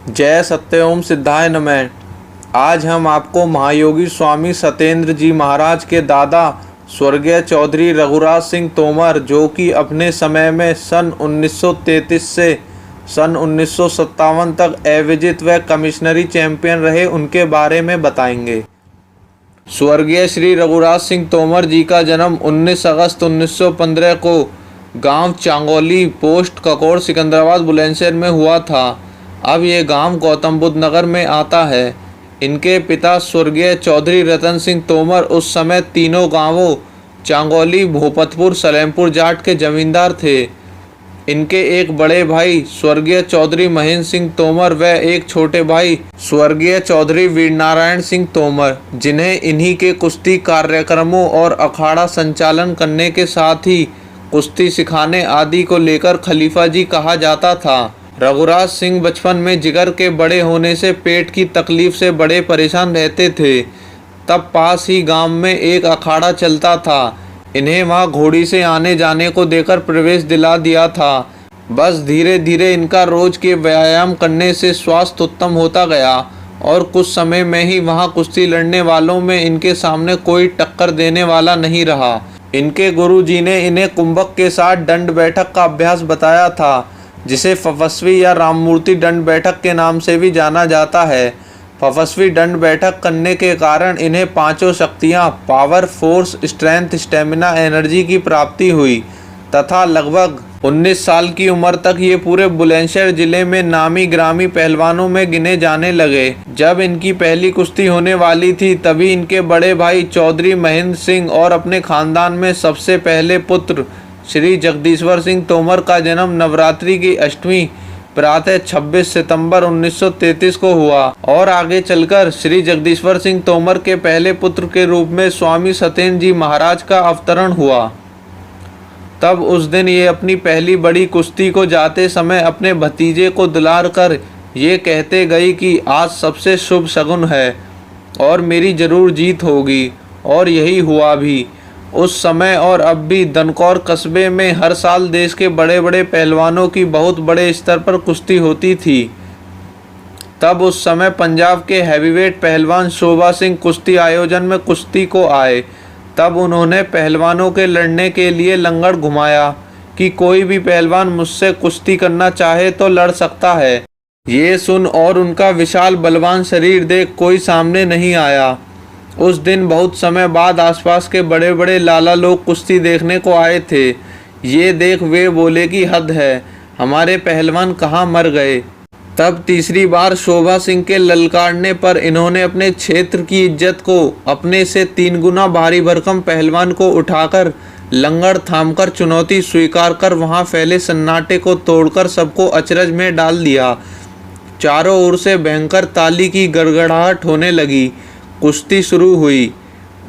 जय सत्यओम सिद्धाय नमः। आज हम आपको महायोगी स्वामी सत्येंद्र जी महाराज के दादा स्वर्गीय चौधरी रघुराज सिंह तोमर, जो कि अपने समय में सन 1933 से सन 1957 तक अविजित व कमिश्नरी चैंपियन रहे, उनके बारे में बताएंगे। स्वर्गीय श्री रघुराज सिंह तोमर जी का जन्म 19 अगस्त 1915 को गांव चांगोली, पोस्ट ककोड़, सिकंदराबाद, बुलंदशहर में हुआ था। अब ये गांव गौतम बुद्ध नगर में आता है। इनके पिता स्वर्गीय चौधरी रतन सिंह तोमर उस समय तीनों गांवों चांगोली, भोपतपुर, सलेमपुर जाट के जमींदार थे। इनके एक बड़े भाई स्वर्गीय चौधरी महेंद्र सिंह तोमर व एक छोटे भाई स्वर्गीय चौधरी वीरनारायण सिंह तोमर, जिन्हें इन्हीं के कुश्ती कार्यक्रमों और अखाड़ा संचालन करने के साथ ही कुश्ती सिखाने आदि को लेकर खलीफा जी कहा जाता था। रघुराज सिंह बचपन में जिगर के बड़े होने से पेट की तकलीफ से बड़े परेशान रहते थे। तब पास ही गांव में एक अखाड़ा चलता था। इन्हें वहां घोड़ी से आने जाने को देकर प्रवेश दिला दिया था। बस धीरे धीरे इनका रोज के व्यायाम करने से स्वास्थ्य उत्तम होता गया और कुछ समय में ही वहां कुश्ती लड़ने वालों में इनके सामने कोई टक्कर देने वाला नहीं रहा। इनके गुरुजी ने इन्हें कुंभक के साथ दंड बैठक का अभ्यास बताया था, जिसे फफस्वी या राममूर्ति दंड बैठक के नाम से भी जाना जाता है। फफस्वी दंड बैठक करने के कारण इन्हें पांचों शक्तियां power, force, strength, stamina, energy की प्राप्ति हुई तथा लगभग 19 साल की उम्र तक ये पूरे बुलंदशहर जिले में नामी ग्रामी पहलवानों में गिने जाने लगे। जब इनकी पहली कुश्ती होने वाली थी, तभी इनके बड़े भाई चौधरी महेंद्र सिंह और अपने खानदान में सबसे पहले पुत्र श्री जगदीश्वर सिंह तोमर का जन्म नवरात्रि की अष्टमी प्रातः 26 सितंबर 1933 को हुआ और आगे चलकर श्री जगदीश्वर सिंह तोमर के पहले पुत्र के रूप में स्वामी सत्येंद्र जी महाराज का अवतरण हुआ। तब उस दिन ये अपनी पहली बड़ी कुश्ती को जाते समय अपने भतीजे को दुलार कर ये कहते गई कि आज सबसे शुभ शगुन है और मेरी जरूर जीत होगी, और यही हुआ भी। उस समय और अब भी दनकौर कस्बे में हर साल देश के बड़े बड़े पहलवानों की बहुत बड़े स्तर पर कुश्ती होती थी। तब उस समय पंजाब के हैवीवेट पहलवान शोभा सिंह कुश्ती आयोजन में कुश्ती को आए। तब उन्होंने पहलवानों के लड़ने के लिए लंगड़ घुमाया कि कोई भी पहलवान मुझसे कुश्ती करना चाहे तो लड़ सकता है। ये सुन और उनका विशाल बलवान शरीर देख कोई सामने नहीं आया। उस दिन बहुत समय बाद आसपास के बड़े बड़े लाला लोग कुश्ती देखने को आए थे। ये देख वे बोले कि हद है, हमारे पहलवान कहाँ मर गए। तब तीसरी बार शोभा सिंह के ललकारने पर इन्होंने अपने क्षेत्र की इज्जत को अपने से 3 गुना भारी भरकम पहलवान को उठाकर लंगड़ थामकर चुनौती स्वीकार कर वहां फैले सन्नाटे को तोड़कर सबको अचरज में डाल दिया। चारों ओर से भयंकर ताली की गड़गड़ाहट होने लगी। कुश्ती शुरू हुई।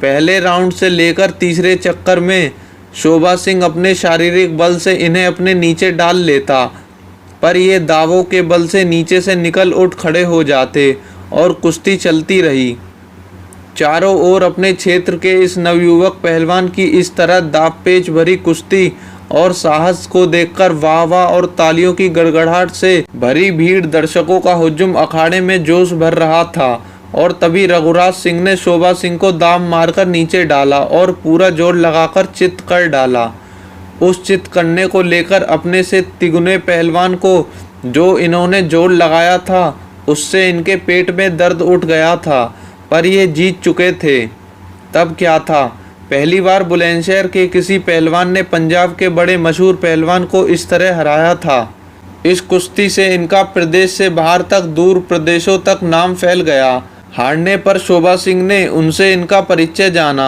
पहले राउंड से लेकर तीसरे चक्कर में शोभा सिंह अपने शारीरिक बल से इन्हें अपने नीचे डाल लेता, पर ये दावों के बल से नीचे से निकल उठ खड़े हो जाते और कुश्ती चलती रही। चारों ओर अपने क्षेत्र के इस नवयुवक पहलवान की इस तरह दावपेच भरी कुश्ती और साहस को देखकर वाह वाह और तालियों की गड़गड़ाहट से भरी भीड़ दर्शकों का हुजूम अखाड़े में जोश भर रहा था। और तभी रघुराज सिंह ने शोभा सिंह को दाव मारकर नीचे डाला और पूरा जोर लगाकर चित्त कर डाला। उस चित्त करने को लेकर अपने से तिगुने पहलवान को जो इन्होंने जोर लगाया था, उससे इनके पेट में दर्द उठ गया था, पर ये जीत चुके थे। तब क्या था, पहली बार बुलंदशहर के किसी पहलवान ने पंजाब के बड़े मशहूर पहलवान को इस तरह हराया था। इस कुश्ती से इनका प्रदेश से बाहर तक दूर प्रदेशों तक नाम फैल गया। हारने पर शोभा सिंह ने उनसे इनका परिचय जाना।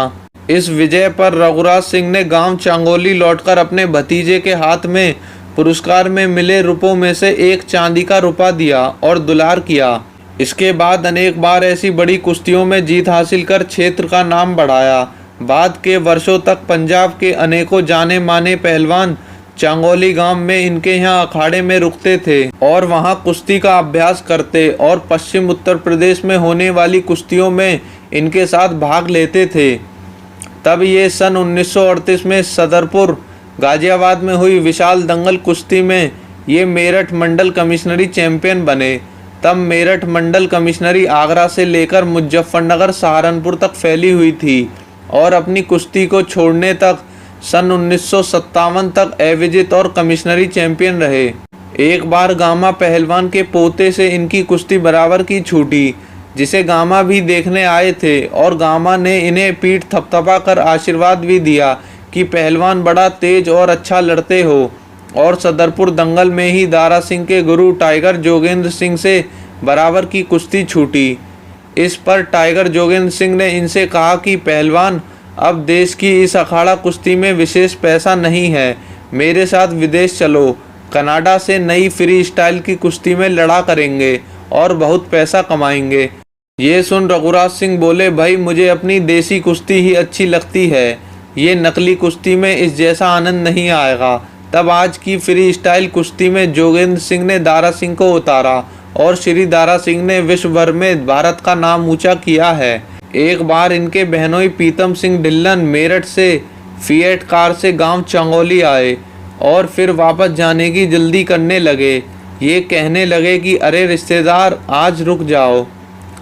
इस विजय पर रघुराज सिंह ने गांव चांगोली लौटकर अपने भतीजे के हाथ में पुरस्कार में मिले रुपयों में से एक चांदी का रुपया दिया और दुलार किया। इसके बाद अनेक बार ऐसी बड़ी कुश्तियों में जीत हासिल कर क्षेत्र का नाम बढ़ाया। बाद के वर्षों तक पंजाब के अनेकों जाने माने पहलवान चांगोली गांव में इनके यहाँ अखाड़े में रुकते थे और वहाँ कुश्ती का अभ्यास करते और पश्चिम उत्तर प्रदेश में होने वाली कुश्तियों में इनके साथ भाग लेते थे। तब ये सन 1938 में सदरपुर गाजियाबाद में हुई विशाल दंगल कुश्ती में ये मेरठ मंडल कमिश्नरी चैंपियन बने। तब मेरठ मंडल कमिश्नरी आगरा से लेकर मुजफ्फरनगर सहारनपुर तक फैली हुई थी और अपनी कुश्ती को छोड़ने तक सन 1957 तक अविजित और कमिश्नरी चैंपियन रहे। एक बार गामा पहलवान के पोते से इनकी कुश्ती बराबर की छूटी, जिसे गामा भी देखने आए थे और गामा ने इन्हें पीठ थपथपा कर आशीर्वाद भी दिया कि पहलवान बड़ा तेज और अच्छा लड़ते हो। और सदरपुर दंगल में ही दारा सिंह के गुरु टाइगर जोगेंद्र सिंह से बराबर की कुश्ती छूटी। इस पर टाइगर जोगेंद्र सिंह ने इनसे कहा कि पहलवान, अब देश की इस अखाड़ा कुश्ती में विशेष पैसा नहीं है, मेरे साथ विदेश चलो, कनाडा से नई फ्री स्टाइल की कुश्ती में लड़ा करेंगे और बहुत पैसा कमाएंगे। ये सुन रघुराज सिंह बोले, भाई मुझे अपनी देसी कुश्ती ही अच्छी लगती है, ये नकली कुश्ती में इस जैसा आनंद नहीं आएगा। तब आज की फ्री स्टाइल कुश्ती में जोगेंद्र सिंह ने दारा सिंह को उतारा और श्री दारा सिंह ने विश्व भर में भारत का नाम ऊंचा किया है। एक बार इनके बहनोई पीतम सिंह ढिल्लन मेरठ से फिएट कार से गांव चंगोली आए और फिर वापस जाने की जल्दी करने लगे। ये कहने लगे कि अरे रिश्तेदार, आज रुक जाओ,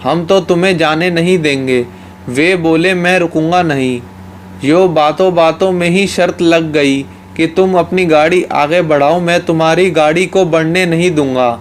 हम तो तुम्हें जाने नहीं देंगे। वे बोले, मैं रुकूंगा नहीं। यो बातों बातों में ही शर्त लग गई कि तुम अपनी गाड़ी आगे बढ़ाओ, मैं तुम्हारी गाड़ी को बढ़ने नहीं दूंगा।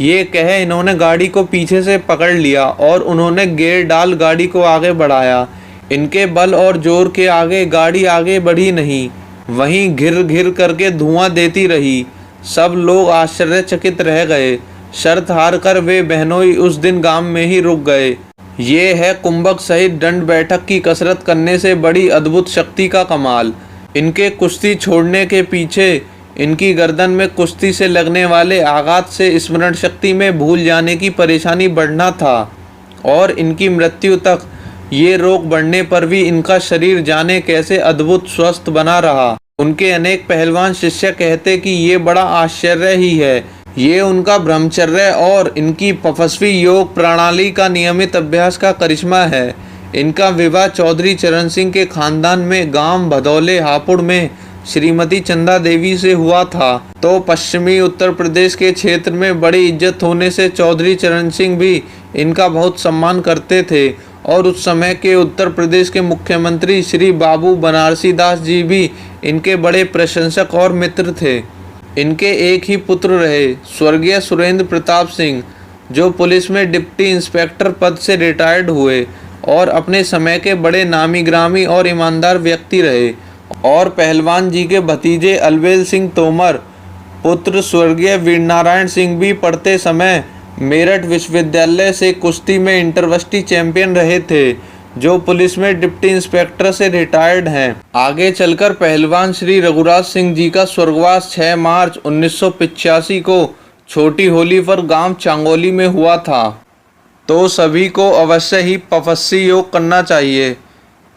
ये कह इन्होंने गाड़ी को पीछे से पकड़ लिया और उन्होंने गियर डाल गाड़ी को आगे बढ़ाया। इनके बल और जोर के आगे गाड़ी आगे बढ़ी नहीं, वहीं घिर घिर करके धुआं देती रही। सब लोग आश्चर्यचकित रह गए। शर्त हार कर वे बहनोई उस दिन गांव में ही रुक गए। ये है कुंभक सहित दंड बैठक की कसरत करने से बड़ी अद्भुत शक्ति का कमाल। इनके कुश्ती छोड़ने के पीछे इनकी गर्दन में कुश्ती से लगने वाले आघात से स्मरण शक्ति में भूल जाने की परेशानी बढ़ना था और इनकी मृत्यु तक ये रोग बढ़ने पर भी इनका शरीर जाने कैसे अद्भुत स्वस्थ बना रहा। उनके अनेक पहलवान शिष्य कहते कि ये बड़ा आश्चर्य ही है। ये उनका ब्रह्मचर्य और इनकी तपस्वी योग प्रणाली का नियमित अभ्यास का करिश्मा है। इनका विवाह चौधरी चरण सिंह के खानदान में गांव भदौले हापुड़ में श्रीमती चंदा देवी से हुआ था। तो पश्चिमी उत्तर प्रदेश के क्षेत्र में बड़ी इज्जत होने से चौधरी चरण सिंह भी इनका बहुत सम्मान करते थे और उस समय के उत्तर प्रदेश के मुख्यमंत्री श्री बाबू बनारसी दास जी भी इनके बड़े प्रशंसक और मित्र थे। इनके एक ही पुत्र रहे, स्वर्गीय सुरेंद्र प्रताप सिंह, जो पुलिस में डिप्टी इंस्पेक्टर पद से रिटायर्ड हुए और अपने समय के बड़े नामी ग्रामी और ईमानदार व्यक्ति रहे। और पहलवान जी के भतीजे अलवेल सिंह तोमर पुत्र स्वर्गीय वीरनारायण सिंह भी पढ़ते समय मेरठ विश्वविद्यालय से कुश्ती में इंटरवर्सिटी चैंपियन रहे थे, जो पुलिस में डिप्टी इंस्पेक्टर से रिटायर्ड हैं। आगे चलकर पहलवान श्री रघुराज सिंह जी का स्वर्गवास 6 मार्च 1985 को छोटी होली पर गांव चांगोली में हुआ था। तो सभी को अवश्य ही तपस्वी योग करना चाहिए,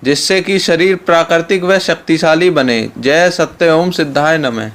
जिससे कि शरीर प्राकृतिक व शक्तिशाली बने। जय सत्य ओम सिद्धाय नमः।